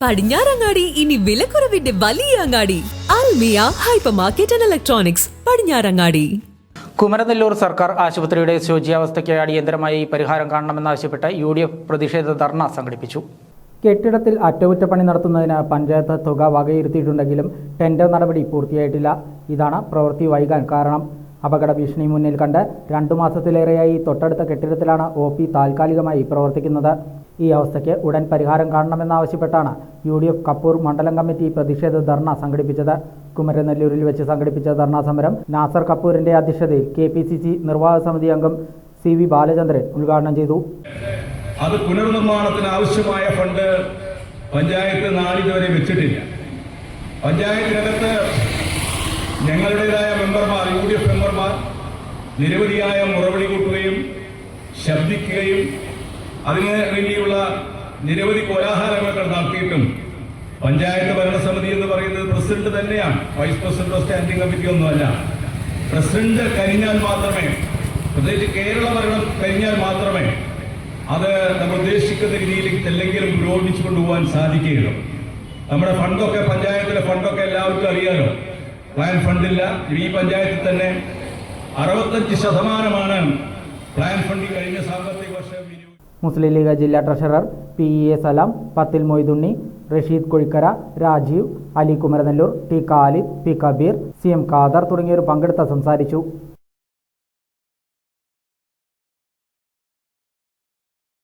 പടിഞ്ഞാറങ്ങാടി ഇനി വിലക്കുറവിന്റെ വലിയ അങ്ങാടി Almiya hyper market and electronics Padinjarangadi. Kumaranellur സർക്കാർ ആശുപത്രിയുടെ ശോച്യാവസ്ഥയ്ക്ക് അടിയന്തരമായി പരിഹാരം കാണണമെന്നാവശ്യപ്പെട്ട് UDF പ്രതിഷേധ ധർണ സംഘടിപ്പിച്ചു. കെട്ടിടത്തിൽ അറ്റകുറ്റപ്പണി നടത്തുന്നതിന് പഞ്ചായത്ത് തുക വകയിരുത്തിയിട്ടുണ്ടെങ്കിലും ടെൻഡർ നടപടി പൂർത്തിയായിട്ടില്ല. ഇതാണ് പ്രവൃത്തി വൈകാൻ കാരണം. അപകട ഭീഷണി മുന്നിൽ കണ്ട് 2 മാസത്തിലേറെയായി തൊട്ടടുത്ത കെട്ടിടത്തിലാണ് OP താൽക്കാലികമായി പ്രവർത്തിക്കുന്നത്. ഈ അവസ്ഥയ്ക്ക് ഉടൻ പരിഹാരം കാണണമെന്നാവശ്യപ്പെട്ടാണ് UDF കപ്പൂർ മണ്ഡലം കമ്മിറ്റി പ്രതിഷേധ ധർണ സംഘടിപ്പിച്ചത്. കുമരനെല്ലൂരിൽ വെച്ച് സംഘടിപ്പിച്ച ധർണാ സമരം നാസർ കപ്പൂരിന്റെ അധ്യക്ഷതയിൽ KPCC നിർവാഹക സമിതി അംഗം CV ബാലചന്ദ്രൻ ഉദ്ഘാടനം ചെയ്തു. അത് പുനർനിർമ്മാണത്തിന് ആവശ്യമായ ഫണ്ട് പഞ്ചായത്ത് നാളിതുവരെ വെച്ചിട്ടില്ല. പഞ്ചായത്തിനകത്ത് ഞങ്ങളുടേതായ മെമ്പർമാർ, UDF മെമ്പർമാർ നിരവധിയായ മുറവിളി കൂട്ടുകയും ശബ്ദിക്കുകയും അതിന് വേണ്ടിയുള്ള നിരവധി കോലാഹലങ്ങൾ നടത്തിയിട്ടും പഞ്ചായത്ത് ഭരണസമിതി എന്ന് പറയുന്നത് പ്രസിഡന്റ് തന്നെയാണ്. വൈസ് പ്രസിഡന്റോ സ്റ്റാൻഡിംഗ് കമ്മിറ്റി ഒന്നുമല്ല. പ്രസിഡന്റ് കഴിഞ്ഞാൽ മാത്രമേ, പ്രത്യേകിച്ച് കേരള ഭരണം കഴിഞ്ഞാൽ മാത്രമേ അത് നമ്മൾ ഉദ്ദേശിക്കുന്ന രീതിയിലേക്ക് എന്തെങ്കിലും പുരോഗമിച്ചു കൊണ്ടുപോകാൻ സാധിക്കുകയുള്ളൂ. നമ്മുടെ ഫണ്ടൊക്കെ, പഞ്ചായത്തിലെ ഫണ്ടൊക്കെ എല്ലാവർക്കും അറിയാലോ. പ്ലാൻ ഫണ്ടില്ല. ഈ പഞ്ചായത്തിൽ തന്നെ 65% പ്ലാൻ ഫണ്ട് കഴിഞ്ഞ സാമ്പത്തിക വർഷം. മുസ്ലിം ലീഗ് ജില്ലാ ട്രഷറർ PEA സലാം, പത്തിൽ Moythunni, Rasheed Kozhikkara, Rajeev, Ali Kumaranellur, T Khalid, P Kabir, CM Khader തുടങ്ങിയവർ പങ്കെടുത്ത് സംസാരിച്ചു.